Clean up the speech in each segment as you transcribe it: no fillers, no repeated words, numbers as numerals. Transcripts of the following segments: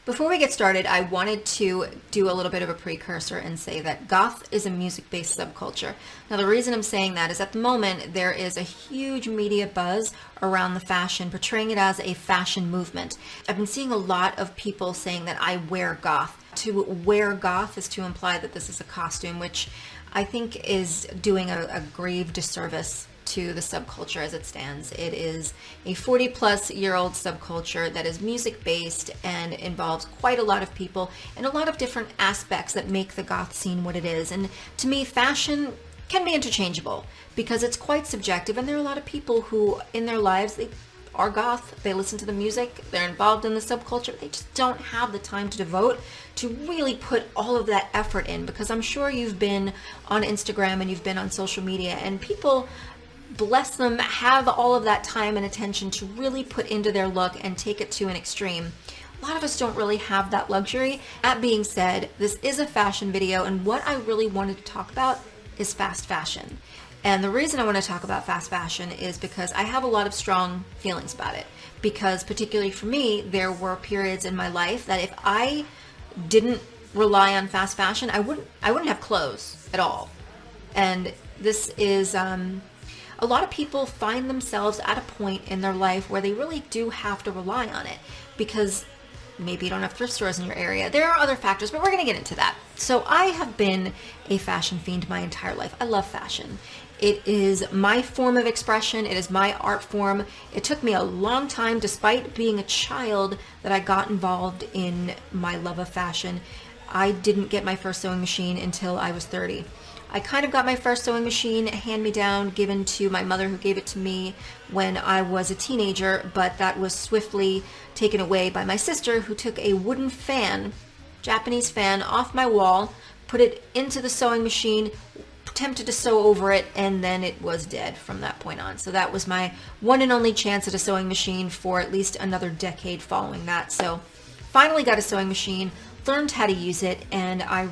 Before we get started, I wanted to do a little bit of a precursor and say that goth is a music-based subculture. Now, the reason I'm saying that is at the moment, there is a huge media buzz around the fashion, portraying it as a fashion movement. I've been seeing a lot of people saying that I wear goth. To wear goth is to imply that this is a costume, which I think is doing a grave disservice to the subculture as it stands. It is a 40-plus-year-old subculture that is music-based and involves quite a lot of people and a lot of different aspects that make the goth scene what it is. And to me, fashion can be interchangeable because it's quite subjective, and there are a lot of people who, in their lives, they are goth, they listen to the music, they're involved in the subculture, they just don't have the time to devote to really put all of that effort in, because I'm sure you've been on Instagram and you've been on social media, and people, bless them, have all of that time and attention to really put into their look and take it to an extreme. A lot of us don't really have that luxury. That being said, this is a fashion video, and what I really wanted to talk about is fast fashion. And the reason I want to talk about fast fashion is because I have a lot of strong feelings about it. Because particularly for me, there were periods in my life that if I didn't rely on fast fashion, I wouldn't have clothes at all. And this is a lot of people find themselves at a point in their life where they really do have to rely on it because maybe you don't have thrift stores in your area. There are other factors, but we're going to get into that. So I have been a fashion fiend my entire life. I love fashion. It is my form of expression. It is my art form. It took me a long time, despite being a child, that I got involved in my love of fashion. I didn't get my first sewing machine until I was 30. I kind of got my first sewing machine hand-me-down, given to my mother, who gave it to me when I was a teenager, but that was swiftly taken away by my sister, who took a wooden fan, Japanese fan, off my wall, put it into the sewing machine, attempted to sew over it, and then it was dead from that point on. So that was my one and only chance at a sewing machine for at least another decade following that. So finally got a sewing machine, learned how to use it, and I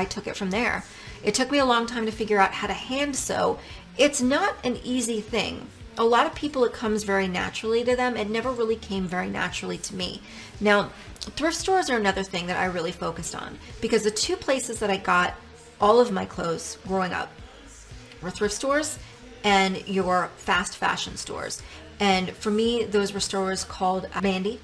took it from there. It took me a long time to figure out how to hand sew. It's not an easy thing. A lot of people, it comes very naturally to them. It never really came very naturally to me. Now, thrift stores are another thing that I really focused on, because the two places that I got all of my clothes growing up were thrift stores and your fast fashion stores. And for me, those were stores called Mandy,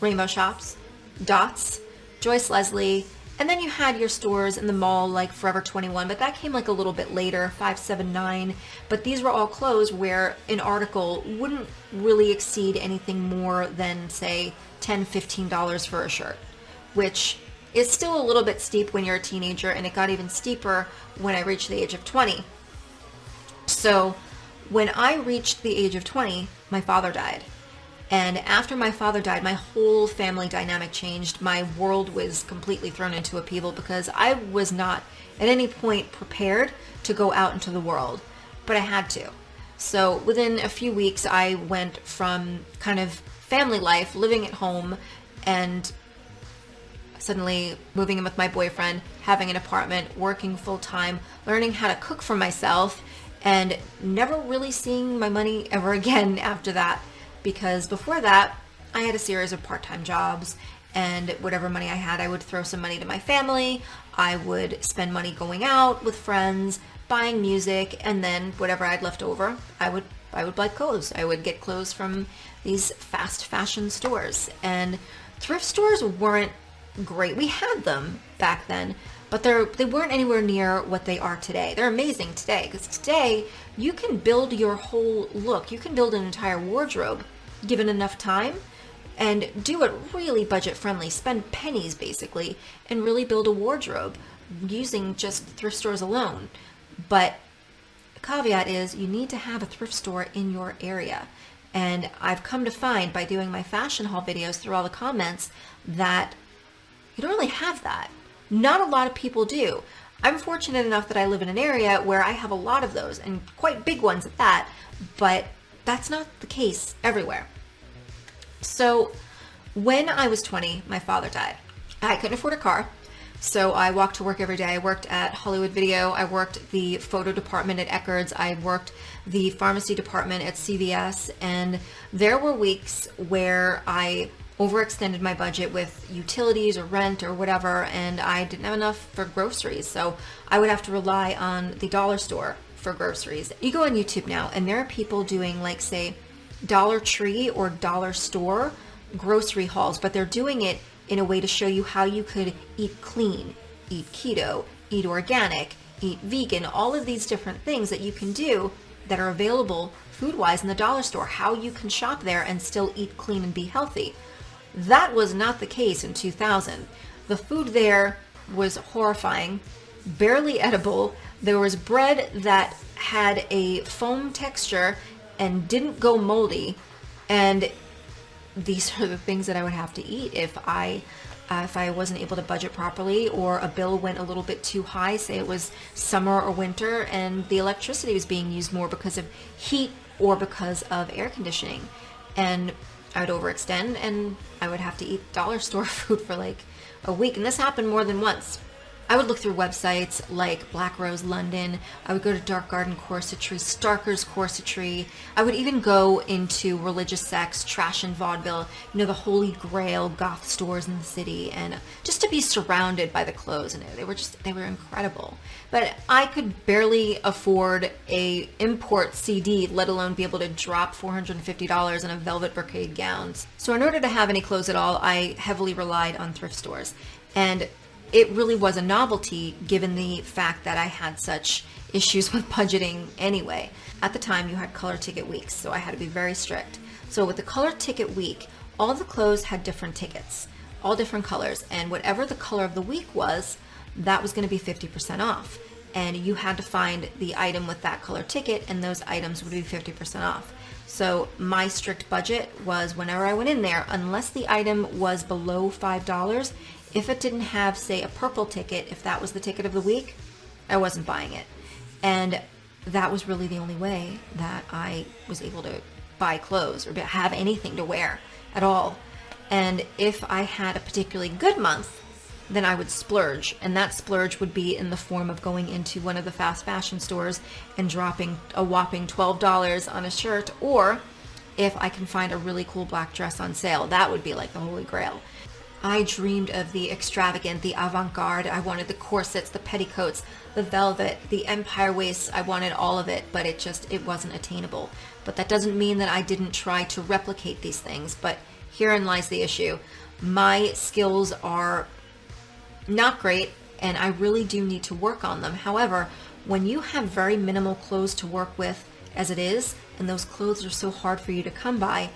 Rainbow Shops, Dots, Joyce Leslie, and then you had your stores in the mall like Forever 21, but that came like a little bit later, 579. But these were all clothes where an article wouldn't really exceed anything more than, say, $10, $15 for a shirt, which is still a little bit steep when you're a teenager, and it got even steeper when I reached the age of 20. So when I reached the age of 20, my father died. And after my father died, my whole family dynamic changed. My world was completely thrown into upheaval because I was not at any point prepared to go out into the world, but I had to. So within a few weeks, I went from kind of family life, living at home, and suddenly moving in with my boyfriend, having an apartment, working full-time, learning how to cook for myself, and never really seeing my money ever again after that. Because before that, I had a series of part-time jobs, and whatever money I had, I would throw some money to my family. I would spend money going out with friends, buying music, and then whatever I had left over, I would buy clothes. I would get clothes from these fast fashion stores. And thrift stores weren't great. We had them back then, but they weren't anywhere near what they are today. They're amazing today, because today you can build your whole look. You can build an entire wardrobe given enough time and do it really budget friendly. Spend pennies basically and really build a wardrobe using just thrift stores alone. But the caveat is you need to have a thrift store in your area. And I've come to find by doing my fashion haul videos through all the comments that you don't really have that. Not a lot of people do. I'm fortunate enough that I live in an area where I have a lot of those, and quite big ones at that, but that's not the case everywhere. So when I was 20, my father died. I couldn't afford a car, so I walked to work every day. I worked at Hollywood Video. I worked the photo department at Eckerd's. I worked the pharmacy department at CVS, and there were weeks where I overextended my budget with utilities or rent or whatever, and I didn't have enough for groceries. So I would have to rely on the dollar store for groceries. You go on YouTube now, and there are people doing, like, say, Dollar Tree or dollar store grocery hauls, but they're doing it in a way to show you how you could eat clean, eat keto, eat organic, eat vegan, all of these different things that you can do that are available food-wise in the dollar store, how you can shop there and still eat clean and be healthy. That was not the case in 2000. The food there was horrifying, barely edible. There was bread that had a foam texture and didn't go moldy. And these are the things that I would have to eat if I wasn't able to budget properly, or a bill went a little bit too high, say it was summer or winter and the electricity was being used more because of heat or because of air conditioning. And I would overextend and I would have to eat dollar store food for like a week. And this happened more than once. I would look through websites like Black Rose London. I would go to Dark Garden Corsetry, Starker's Corsetry. I would even go into religious sects, trash and vaudeville, the Holy Grail goth stores in the city, and just to be surrounded by the clothes. And they were incredible. But I could barely afford a import CD, let alone be able to drop $450 on a velvet brocade gowns. So in order to have any clothes at all, I heavily relied on thrift stores. And it really was a novelty given the fact that I had such issues with budgeting anyway. At the time, you had color ticket weeks, so I had to be very strict. So with the color ticket week, all the clothes had different tickets, all different colors, and whatever the color of the week was, that was going to be 50% off. And you had to find the item with that color ticket, and those items would be 50% off. So my strict budget was, whenever I went in there, unless the item was below $5, if it didn't have, say, a purple ticket, if that was the ticket of the week, I wasn't buying it. And that was really the only way that I was able to buy clothes or have anything to wear at all. And if I had a particularly good month, then I would splurge. And that splurge would be in the form of going into one of the fast fashion stores and dropping a whopping $12 on a shirt. Or if I can find a really cool black dress on sale, that would be like the holy grail. I dreamed of the extravagant, the avant-garde. I wanted the corsets, the petticoats, the velvet, the empire waists. I wanted all of it, but it wasn't attainable. But that doesn't mean that I didn't try to replicate these things. But herein lies the issue. My skills are not great, and I really do need to work on them. However, when you have very minimal clothes to work with as it is, and those clothes are so hard for you to come by,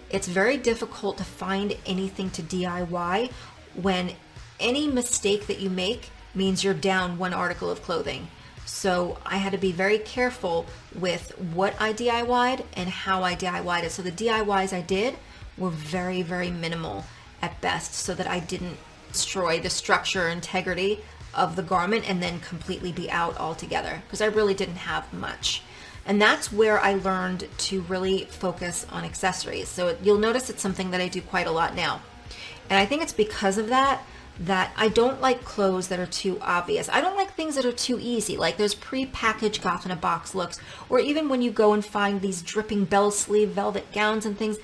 it's very difficult to find anything to DIY when any mistake that you make means you're down one article of clothing. So I had to be very careful with what I DIY'd and how I DIY'd it. So the DIYs I did were very, very minimal at best, so that I didn't destroy the structure or integrity of the garment and then completely be out altogether, because I really didn't have much. And that's where I learned to really focus on accessories. So you'll notice it's something that I do quite a lot now. And I think it's because of that I don't like clothes that are too obvious. I don't like things that are too easy, like those pre-packaged Goth in a box looks, or even when you go and find these dripping bell sleeve velvet gowns and things.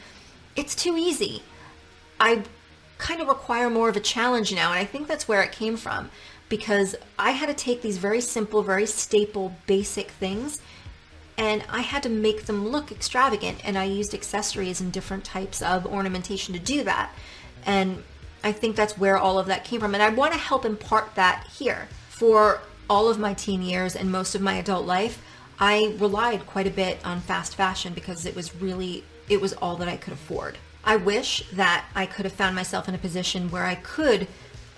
It's too easy. I kind of require more of a challenge now, and I think that's where it came from, because I had to take these very simple, very staple, basic things, and I had to make them look extravagant, and I used accessories and different types of ornamentation to do that. And I think that's where all of that came from, and I want to help impart that here. For all of my teen years and most of my adult life, I relied quite a bit on fast fashion because it was all that I could afford. I wish that I could have found myself in a position where I could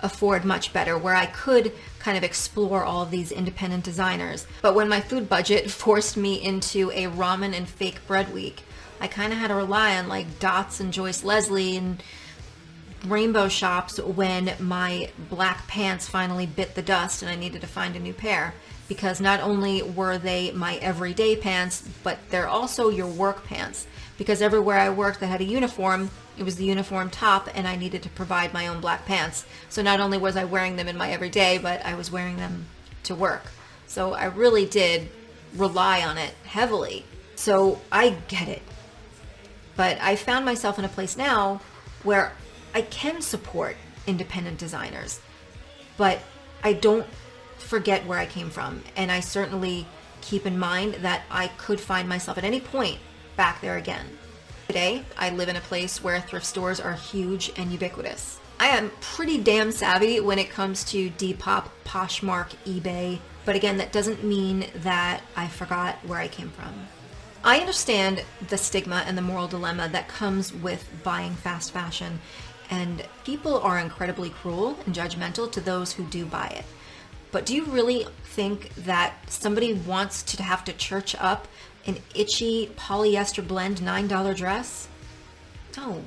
afford much better, where I could kind of explore all of these independent designers. But when my food budget forced me into a ramen and fake bread week, I kind of had to rely on like Dots and Joyce Leslie and rainbow shops when my black pants finally bit the dust and I needed to find a new pair. Because not only were they my everyday pants, but they're also your work pants. Because everywhere I worked that had a uniform, it was the uniform top, and I needed to provide my own black pants. So not only was I wearing them in my everyday, but I was wearing them to work. So I really did rely on it heavily. So I get it. But I found myself in a place now where I can support independent designers, but I don't forget where I came from. And I certainly keep in mind that I could find myself at any point back there again. Today, I live in a place where thrift stores are huge and ubiquitous. I am pretty damn savvy when it comes to Depop, Poshmark, eBay, but again, that doesn't mean that I forgot where I came from. I understand the stigma and the moral dilemma that comes with buying fast fashion, and people are incredibly cruel and judgmental to those who do buy it. But do you really think that somebody wants to have to church up an itchy polyester blend $9 dress? No.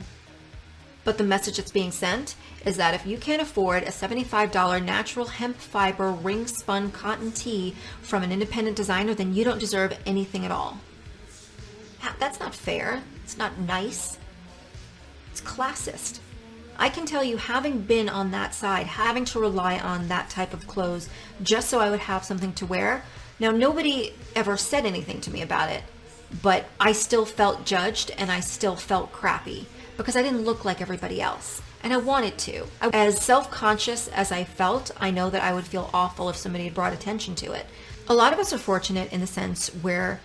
But the message that's being sent is that if you can't afford a $75 natural hemp fiber ring spun cotton tee from an independent designer, then you don't deserve anything at all. That's not fair. It's not nice. It's classist. I can tell you, having been on that side, having to rely on that type of clothes just so I would have something to wear. Now, nobody ever said anything to me about it, but I still felt judged and I still felt crappy because I didn't look like everybody else. And I wanted to. As self-conscious as I felt, I know that I would feel awful if somebody had brought attention to it. A lot of us are fortunate in the sense where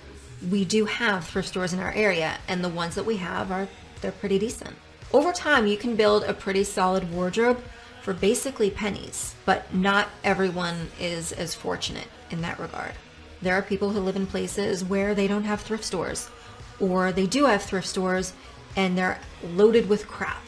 we do have thrift stores in our area, and the ones that we have they're pretty decent. Over time, you can build a pretty solid wardrobe for basically pennies, but not everyone is as fortunate in that regard. There are people who live in places where they don't have thrift stores, or they do have thrift stores and they're loaded with crap.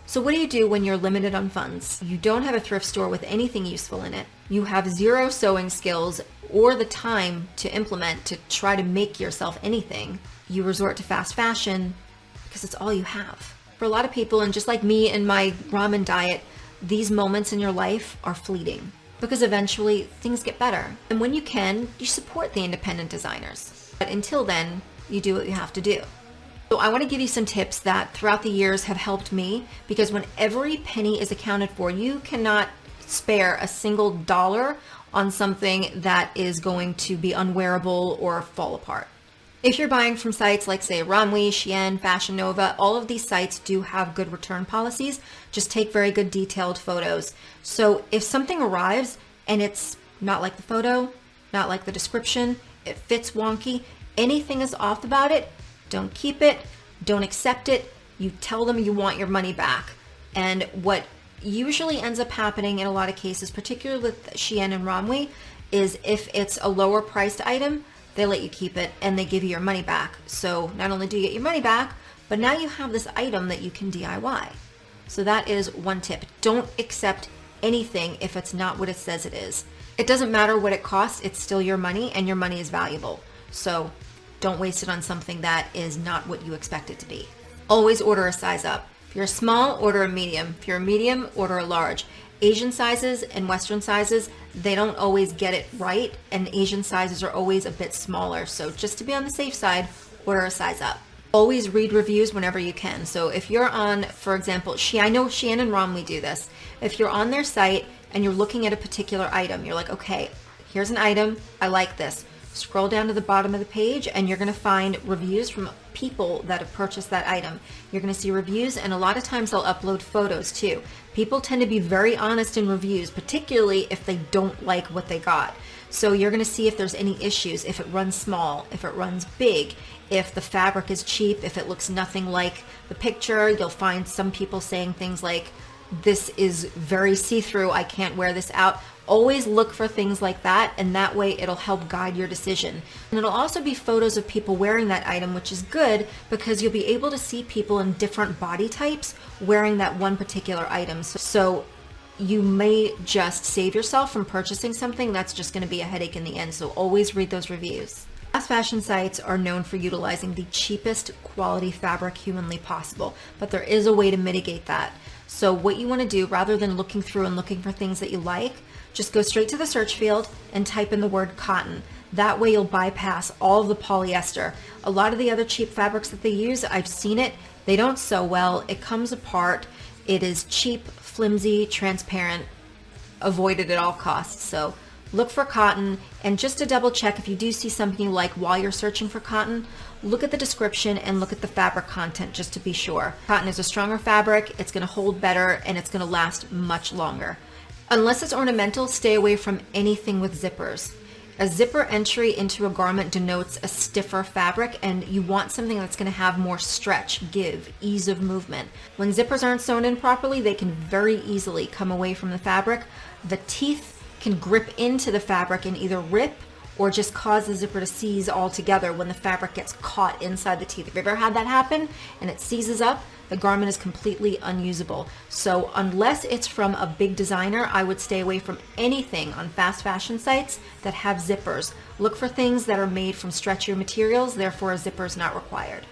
So what do you do when you're limited on funds? You don't have a thrift store with anything useful in it. You have zero sewing skills or the time to implement to try to make yourself anything. You resort to fast fashion because it's all you have. For a lot of people, and just like me and my ramen diet, these moments in your life are fleeting because eventually things get better. And when you can, you support the independent designers. But until then, you do what you have to do. So I want to give you some tips that throughout the years have helped me, because when every penny is accounted for, you cannot spare a single dollar on something that is going to be unwearable or fall apart. If you're buying from sites like, say, Ramwi, Shein, Fashion Nova, all of these sites do have good return policies. Just take very good detailed photos. So if something arrives and it's not like the photo, not like the description, it fits wonky, anything is off about it, don't keep it, don't accept it. You tell them you want your money back. And what usually ends up happening in a lot of cases, particularly with Shein and Ramwi, is if it's a lower priced item, they let you keep it and they give you your money back. So not only do you get your money back, but now you have this item that you can DIY. So that is one tip. Don't accept anything if it's not what it says it is. It doesn't matter what it costs, it's still your money and your money is valuable. So don't waste it on something that is not what you expect it to be. Always order a size up. If you're a small, order a medium. If you're a medium, order a large. Asian sizes and Western sizes, they don't always get it right, and Asian sizes are always a bit smaller. So just to be on the safe side, order a size up. Always read reviews whenever you can. So if you're on, for example, I know Shein and Romley do this. If you're on their site and you're looking at a particular item, you're like, okay, here's an item, I like this. Scroll down to the bottom of the page and you're going to find reviews from people that have purchased that item. You're going to see reviews, and a lot of times they'll upload photos too. People tend to be very honest in reviews, particularly if they don't like what they got. So you're going to see if there's any issues, if it runs small, if it runs big, if the fabric is cheap, if it looks nothing like the picture. You'll find some people saying things like, this is very see-through, I can't wear this out. Always look for things like that, and that way it'll help guide your decision. And it'll also be photos of people wearing that item, which is good because you'll be able to see people in different body types wearing that one particular item. So you may just save yourself from purchasing something that's just going to be a headache in the end. So always read those reviews. Fast fashion sites are known for utilizing the cheapest quality fabric humanly possible, but there is a way to mitigate that. So what you want to do, rather than looking through and looking for things that you like, just go straight to the search field and type in the word cotton. That way you'll bypass all of the polyester. A lot of the other cheap fabrics that they use, I've seen it, they don't sew well, it comes apart, it is cheap, flimsy, transparent, avoided at all costs. So look for cotton, and just to double check, if you do see something you like while you're searching for cotton, look at the description and look at the fabric content just to be sure. Cotton is a stronger fabric, it's going to hold better, and it's going to last much longer. Unless it's ornamental, stay away from anything with zippers. A zipper entry into a garment denotes a stiffer fabric, and you want something that's going to have more stretch, give, ease of movement. When zippers aren't sewn in properly, they can very easily come away from the fabric. The teeth can grip into the fabric and either rip or just cause the zipper to seize altogether when the fabric gets caught inside the teeth. If you've ever had that happen and it seizes up, the garment is completely unusable. So unless it's from a big designer, I would stay away from anything on fast fashion sites that have zippers. Look for things that are made from stretchier materials, therefore a zipper is not required.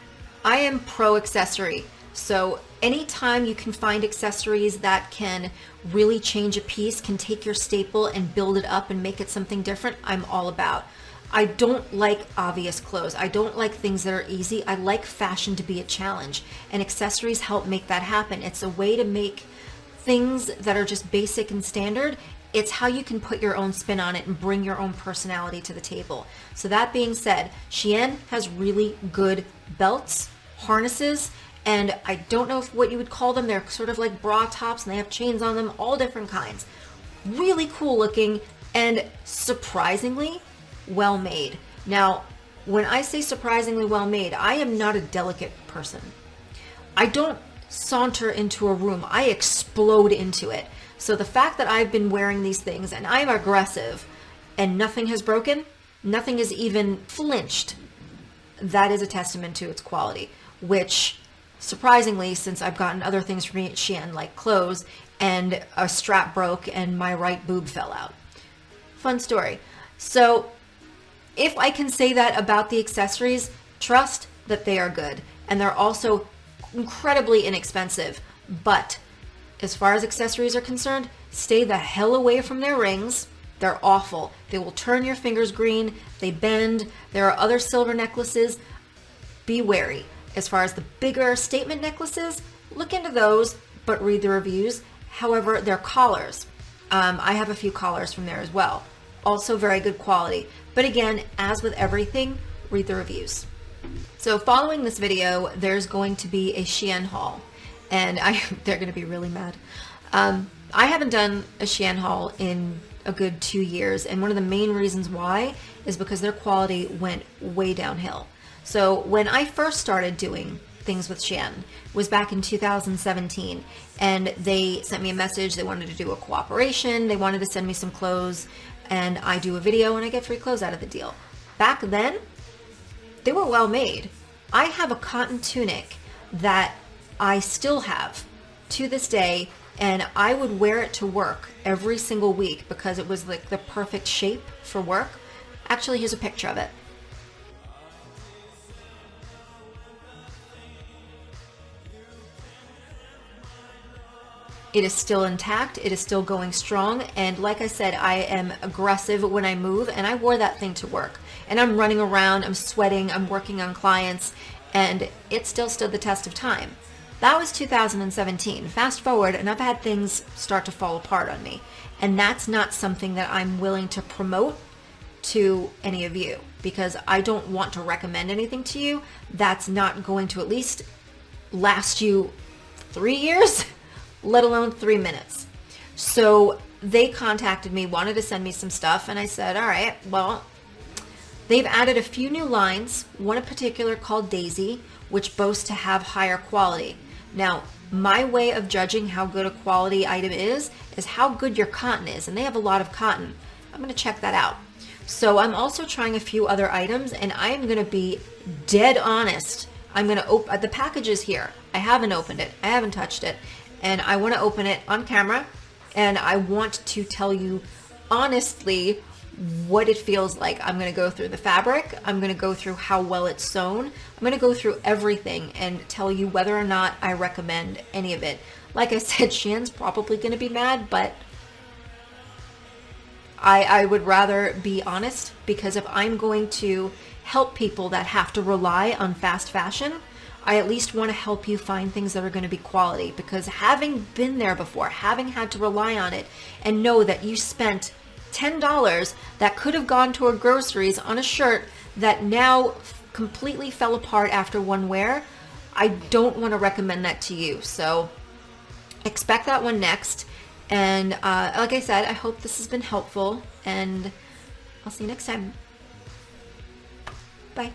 I am pro accessory. So anytime you can find accessories that can really change a piece, can take your staple and build it up and make it something different, I'm all about. I don't like obvious clothes. I don't like things that are easy. I like fashion to be a challenge, and accessories help make that happen. It's a way to make things that are just basic and standard. It's how you can put your own spin on it and bring your own personality to the table. So that being said, Shein has really good belts, harnesses, and I don't know what you would call them. They're sort of like bra tops, and they have chains on them, all different kinds. Really cool looking and surprisingly well made. Now, when I say surprisingly well made, I am not a delicate person. I don't saunter into a room. I explode into it. So the fact that I've been wearing these things and I'm aggressive and nothing has broken, nothing has even flinched, that is a testament to its quality, which surprisingly, since I've gotten other things from Shein like clothes and a strap broke and my right boob fell out. Fun story. So if I can say that about the accessories, trust that they are good. And they're also incredibly inexpensive. But as far as accessories are concerned, stay the hell away from their rings. They're awful. They will turn your fingers green. They bend. There are other silver necklaces. Be wary. As far as the bigger statement necklaces, look into those, but read the reviews. However, their collars. I have a few collars from there as well. Also very good quality. But again, as with everything, read the reviews. So following this video, there's going to be a Shein haul, and they're going to be really mad. I haven't done a Shein haul in a good 2 years, and one of the main reasons why is because their quality went way downhill. So when I first started doing things with Shein was back in 2017, and they sent me a message. They wanted to do a cooperation. They wanted to send me some clothes, and I do a video and I get free clothes out of the deal. Back then, they were well made. I have a cotton tunic that I still have to this day, and I would wear it to work every single week because it was like the perfect shape for work. Actually, here's a picture of it. It is still intact, it is still going strong, and like I said, I am aggressive when I move, and I wore that thing to work. And I'm running around, I'm sweating, I'm working on clients, and it still stood the test of time. That was 2017. Fast forward, and I've had things start to fall apart on me. And that's not something that I'm willing to promote to any of you, because I don't want to recommend anything to you that's not going to at least last you 3 years. Let alone 3 minutes. So they contacted me, wanted to send me some stuff, and I said, all right, well, they've added a few new lines, one in particular called Daisy, which boasts to have higher quality. Now, my way of judging how good a quality item is how good your cotton is, and they have a lot of cotton. I'm going to check that out. So I'm also trying a few other items, and I'm going to be dead honest. I'm going to open the packages here. I haven't opened it. I haven't touched it. And I want to open it on camera, and I want to tell you honestly what it feels like. I'm going to go through the fabric. I'm going to go through how well it's sewn. I'm going to go through everything and tell you whether or not I recommend any of it. Like I said, Shann's probably going to be mad, but I would rather be honest, because if I'm going to help people that have to rely on fast fashion, I at least want to help you find things that are going to be quality, because having been there before, having had to rely on it and know that you spent $10 that could have gone toward groceries on a shirt that now completely fell apart after one wear, I don't want to recommend that to you. So expect that one next. And like I said, I hope this has been helpful, and I'll see you next time. Bye.